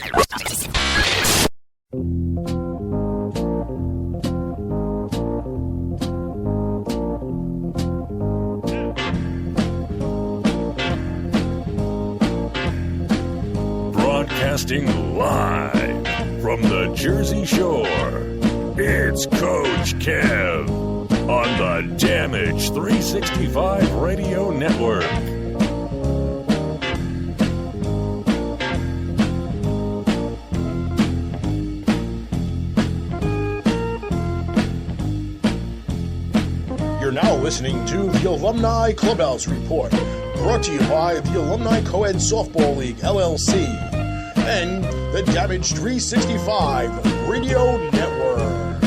Broadcasting live from the Jersey Shore, it's Coach Kev on the Damage 365 Radio Network. You're now listening to the Alumni Clubhouse Report, brought to you by the Alumni Co-Ed Softball League, LLC, and the Damage 365 Radio Network.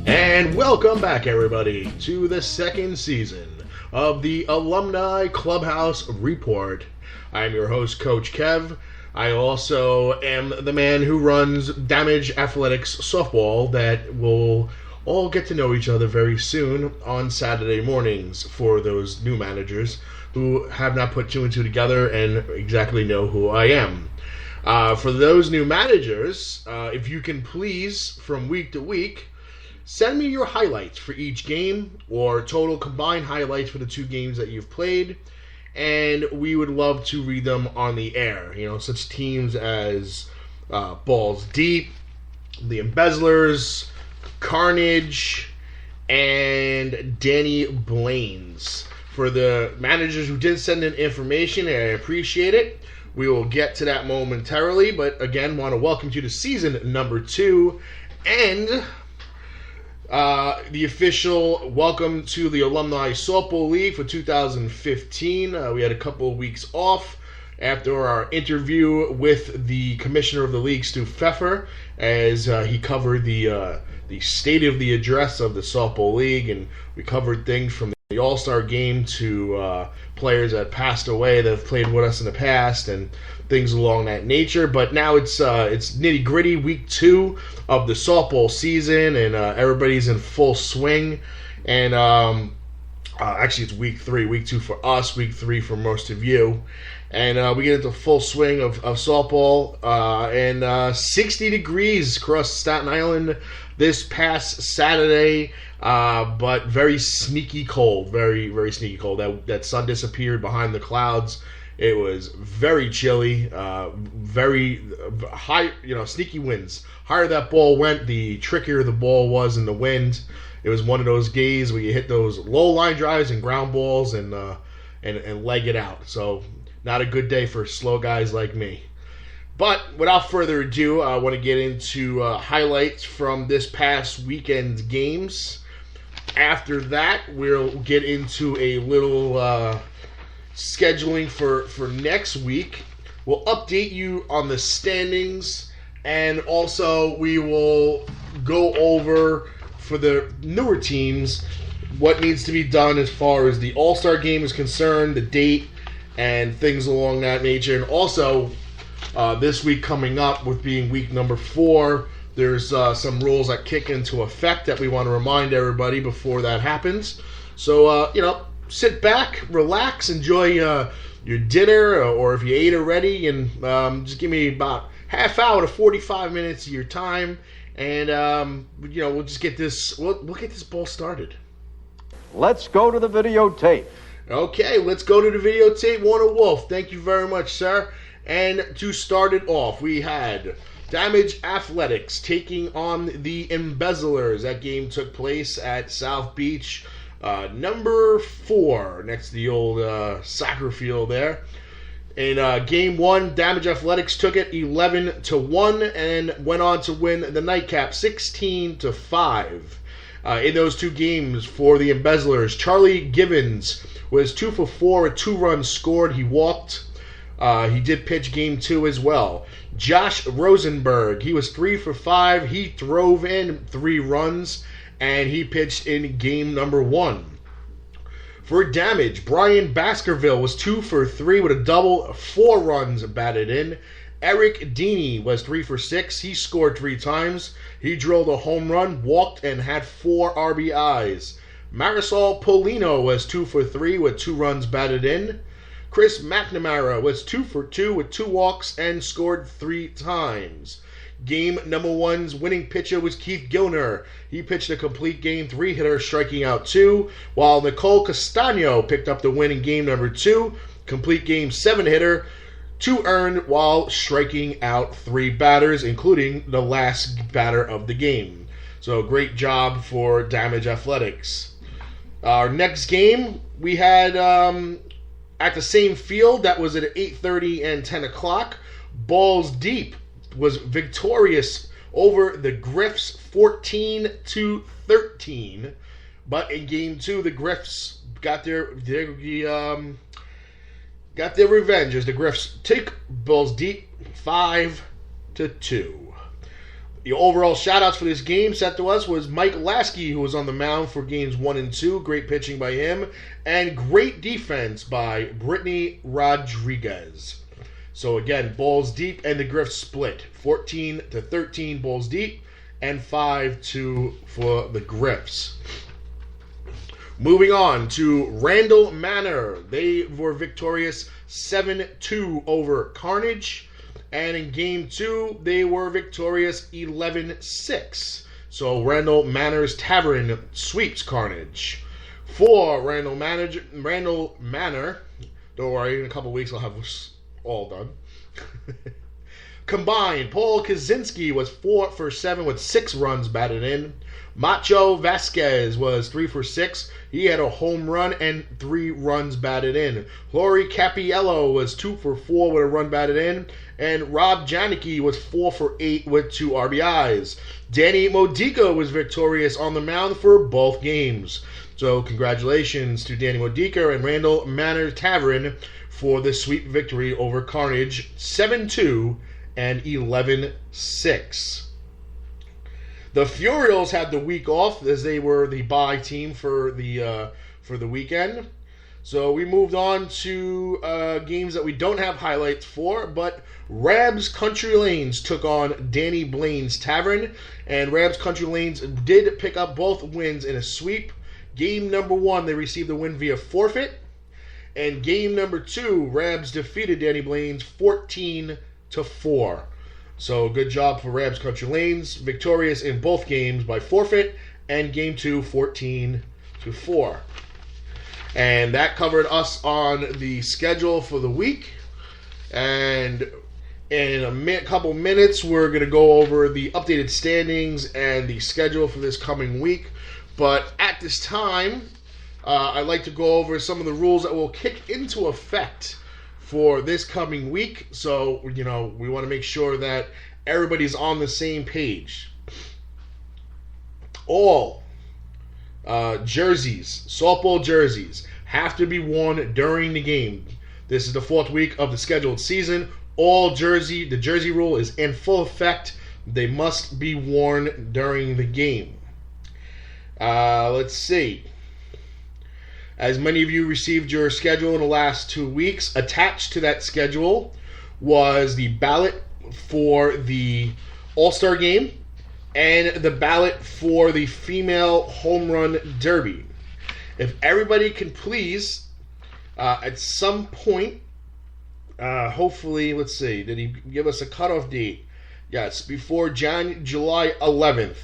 And welcome back, everybody, to the second season of the Alumni Clubhouse Report. I'm your host, Coach Kev. I also am the man who runs Damage Athletics Softball that will all get to know each other very soon on Saturday mornings for those new managers who have not put two and two together and exactly know who I am. For those new managers, if you can please, from week to week, send me your highlights for each game or total combined highlights for the two games that you've played. And we would love to read them on the air. You know, such teams as Balls Deep, the Embezzlers, Carnage, and Danny Blaines. For the managers who did send in information, I appreciate it. We will get to that momentarily. But again, want to welcome you to season number 2 and the official welcome to the Alumni Softball League for 2015. We had a couple of weeks off after our interview with the commissioner of the league, Stu Pfeffer, as he covered the state of the address of the softball league, and we covered things from the All-Star game to players that passed away that have played with us in the past and things along that nature. But now it's nitty-gritty, week 2 of the softball season, and everybody's in full swing. And actually it's week 3, week 2 for us, week 3 for most of you. And we get into full swing of softball, and 60 degrees across Staten Island this past Saturday, but very sneaky cold, very, very sneaky cold. That sun disappeared behind the clouds. It was very chilly, very high, sneaky winds. Higher that ball went, the trickier the ball was in the wind. It was one of those days where you hit those low line drives and ground balls and leg it out. So not a good day for slow guys like me. But without further ado, I want to get into highlights from this past weekend's games. After that, we'll get into a little scheduling for next week. We'll update you on the standings, and also we will go over for the newer teams what needs to be done as far as the All-Star game is concerned, the date, and things along that nature. And also, this week coming up, with being week number 4, there's some rules that kick into effect that we want to remind everybody before that happens. So, sit back, relax, enjoy your dinner, or if you ate already, and just give me about half hour to 45 minutes of your time, and we'll just get this. We'll get this ball started. Let's go to the videotape. Okay, let's go to the videotape. Warner Wolf, thank you very much, sir. And to start it off, we had Damage Athletics taking on the Embezzlers. That game took place at South Beach, number 4, next to the old soccer field there. In game 1, Damage Athletics took it 11-1 and went on to win the nightcap 16-5. In those two games for the Embezzlers, Charlie Givens was 2 for 4 with 2 runs scored. He walked. He did pitch game 2 as well. Josh Rosenberg, he was 3 for 5. He drove in 3 runs, and he pitched in game number 1. For Damage, Brian Baskerville was 2 for 3 with a double, 4 runs batted in. Eric Deeney was 3 for 6. He scored 3 times. He drilled a home run, walked, and had 4 RBIs. Marisol Polino was 2 for 3 with 2 runs batted in. Chris McNamara was 2 for 2 with 2 walks and scored 3 times. Game number 1's winning pitcher was Keith Gilner. He pitched a complete game 3-hitter, striking out 2, while Nicole Castano picked up the win in game number 2, complete game 7-hitter, 2 earned while striking out 3 batters, including the last batter of the game. So great job for Damage Athletics. Our next game we had at the same field. That was at 8:30 and 10 o'clock. Balls Deep was victorious over the Griffs 14-13. But in game 2, the Griffs got their revenge as the Griffs take Balls Deep 5-2. The overall shout-outs for this game sent to us was Mike Lasky, who was on the mound for games 1 and 2. Great pitching by him. And great defense by Brittany Rodriguez. So again, Balls Deep and the Griffs split. 14-13 Balls Deep and 5-2 for the Griffs. Moving on to Randall Manor. They were victorious 7-2 over Carnage. And in Game 2, they were victorious 11-6. So Randall Manor's Tavern sweeps Carnage. For Randall Manor, don't worry, in a couple weeks I'll have this all done. Combined, Paul Kaczynski was 4 for 7 with 6 runs batted in. Macho Vasquez was 3 for 6. He had a home run and 3 runs batted in. Lori Capiello was 2 for 4 with a run batted in. And Rob Janicki was 4 for 8 with 2 RBIs. Danny Modica was victorious on the mound for both games. So congratulations to Danny Modica and Randall Manor Tavern for the sweep victory over Carnage 7-2 and 11-6. The Furials had the week off as they were the bye team for the weekend. So we moved on to games that we don't have highlights for, but Rab's Country Lanes took on Danny Blaine's Tavern, and Rab's Country Lanes did pick up both wins in a sweep. Game number 1, they received the win via forfeit, and game number 2, Rabs defeated Danny Blaine's 14-4. So good job for Rab's Country Lanes, victorious in both games by forfeit, and game 2, 14-4. And that covered us on the schedule for the week. And in a couple minutes, we're going to go over the updated standings and the schedule for this coming week. But at this time, I'd like to go over some of the rules that will kick into effect for this coming week. So, we want to make sure that everybody's on the same page. All jerseys, softball jerseys, have to be worn during the game. This is the 4th week of the scheduled season. The jersey rule is in full effect. They must be worn during the game. Let's see. As many of you received your schedule in the last 2 weeks, attached to that schedule was the ballot for the All-Star Game and the ballot for the Female Home Run Derby. If everybody can please, at some point, hopefully, let's see, did he give us a cutoff date? Yes, before July 11th.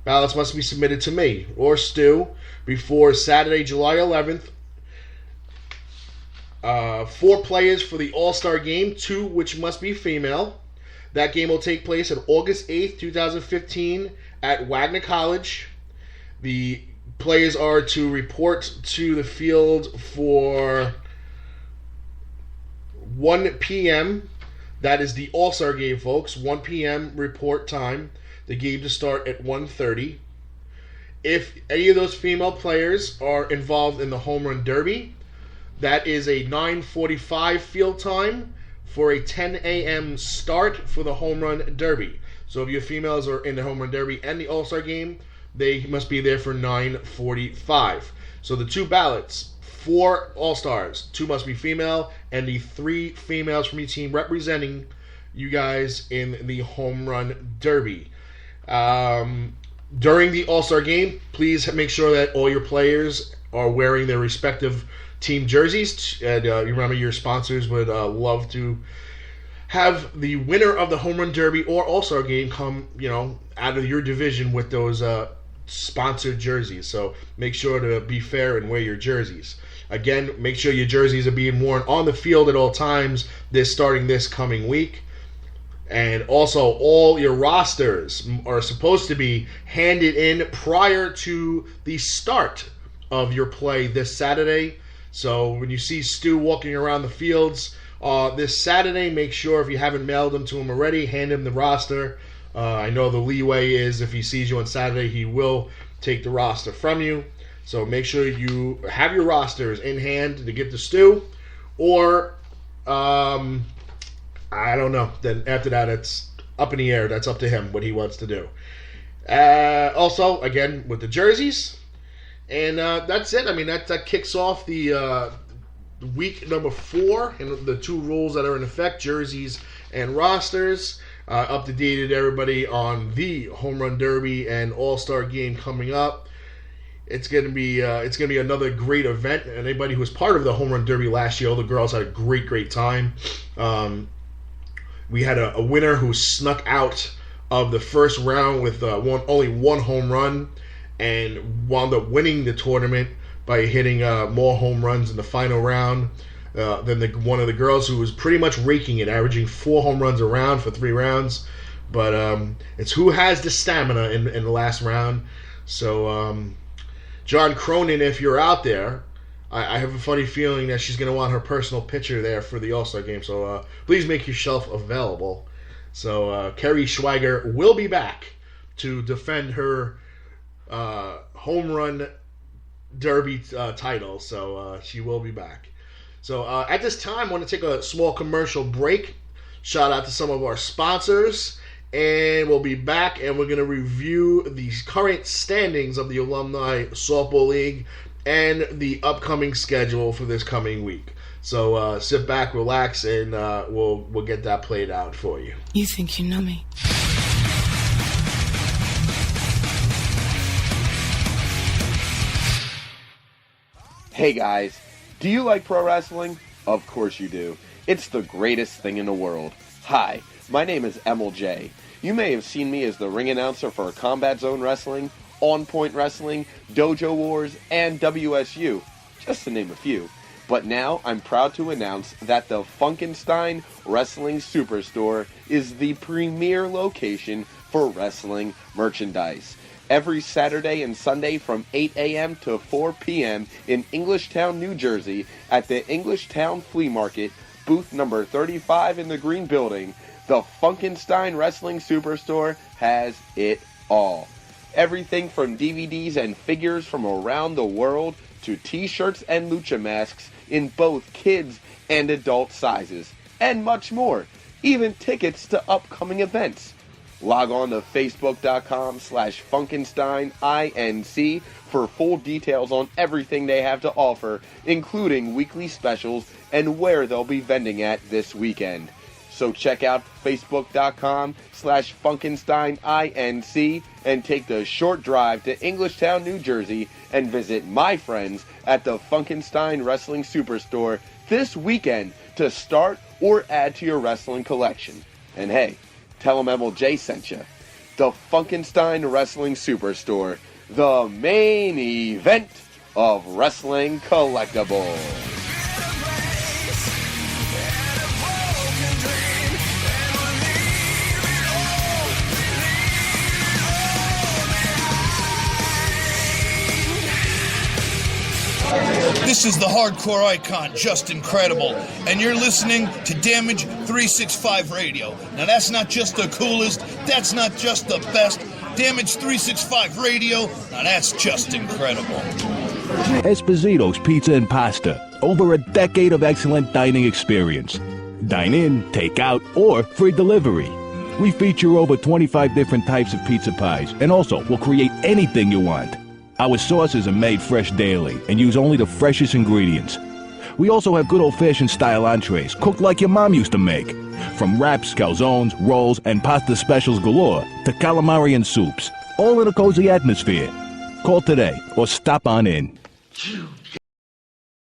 Ballots must be submitted to me or Stu before Saturday, July 11th. 4 players for the All-Star Game, 2 which must be female. That game will take place on August 8th, 2015 at Wagner College. The players are to report to the field for 1 p.m. That is the All-Star Game, folks. 1 p.m. report time. The game to start at 1:30. If any of those female players are involved in the Home Run Derby, that is a 9:45 field time for a 10 a.m. start for the Home Run Derby. So if your females are in the Home Run Derby and the All-Star Game, they must be there for 9:45. So the 2 ballots, 4 All-Stars, 2 must be female, and the 3 females from each team representing you guys in the Home Run Derby. During the All-Star game, please make sure that all your players are wearing their respective team jerseys. And you remember your sponsors would love to have the winner of the Home Run Derby or All-Star game come, out of your division with those sponsored jerseys. So make sure to be fair and wear your jerseys. Again, make sure your jerseys are being worn on the field at all times starting this coming week. And also, all your rosters are supposed to be handed in prior to the start of your play this Saturday. So when you see Stu walking around the fields this Saturday, make sure if you haven't mailed them to him already, hand him the roster. I know the leeway is if he sees you on Saturday, he will take the roster from you. So make sure you have your rosters in hand to give to Stu. Or, I don't know. Then after that, it's up in the air. That's up to him, what he wants to do. Also, again, with the jerseys. And that's it. I mean, that kicks off the week number 4 and the 2 rules that are in effect, jerseys and rosters. Up-to-dated everybody on the Home Run Derby and All-Star game coming up. It's gonna be another great event. And anybody who was part of the Home Run Derby last year, all the girls had a great time. We had a winner who snuck out of the first round with only one home run and wound up winning the tournament by hitting more home runs in the final round than one of the girls who was pretty much raking it, averaging 4 home runs a round for 3 rounds. But it's who has the stamina in the last round. So, John Cronin, if you're out there, I have a funny feeling that she's going to want her personal picture there for the All-Star game. So please make yourself available. So Kerry Schweiger will be back to defend her Home Run Derby title. So she will be back. So at this time, I want to take a small commercial break. Shout out to some of our sponsors. And we'll be back, and we're going to review the current standings of the Alumni Softball League and the upcoming schedule for this coming week. So sit back, relax, and we'll get that played out for you. You think you know me? Hey guys, do you like pro wrestling? Of course you do. It's the greatest thing in the world. Hi, my name is Emil J. You may have seen me as the ring announcer for Combat Zone Wrestling, On Point Wrestling, Dojo Wars, and WSU, just to name a few. But now I'm proud to announce that the Funkenstein Wrestling Superstore is the premier location for wrestling merchandise. Every Saturday and Sunday from 8 a.m. to 4 p.m. in Englishtown, New Jersey at the Englishtown Flea Market, booth number 35 in the Green Building, the Funkenstein Wrestling Superstore has it all. Everything from DVDs and figures from around the world to t-shirts and lucha masks in both kids and adult sizes, and much more, even tickets to upcoming events. Log on to facebook.com/FunkensteinINC for full details on everything they have to offer, including weekly specials and where they'll be vending at this weekend. So check out facebook.com/FunkensteinINC and take the short drive to Englishtown, New Jersey and visit my friends at the Funkenstein Wrestling Superstore this weekend to start or add to your wrestling collection. And hey, tell them MLJ sent you. The Funkenstein Wrestling Superstore, the main event of wrestling collectibles. This is the hardcore icon, Just Incredible, and you're listening to Damage 365 Radio. Now that's not just the coolest, that's not just the best. Damage 365 Radio, now that's just incredible. Esposito's Pizza and Pasta. Over a decade of excellent dining experience. Dine in, take out, or free delivery. We feature over 25 different types of pizza pies, and also will create anything you want. Our sauces are made fresh daily and use only the freshest ingredients. We also have good old-fashioned style entrees, cooked like your mom used to make. From wraps, calzones, rolls, and pasta specials galore to calamari and soups. all in a cozy atmosphere. Call today or stop on in. Phew.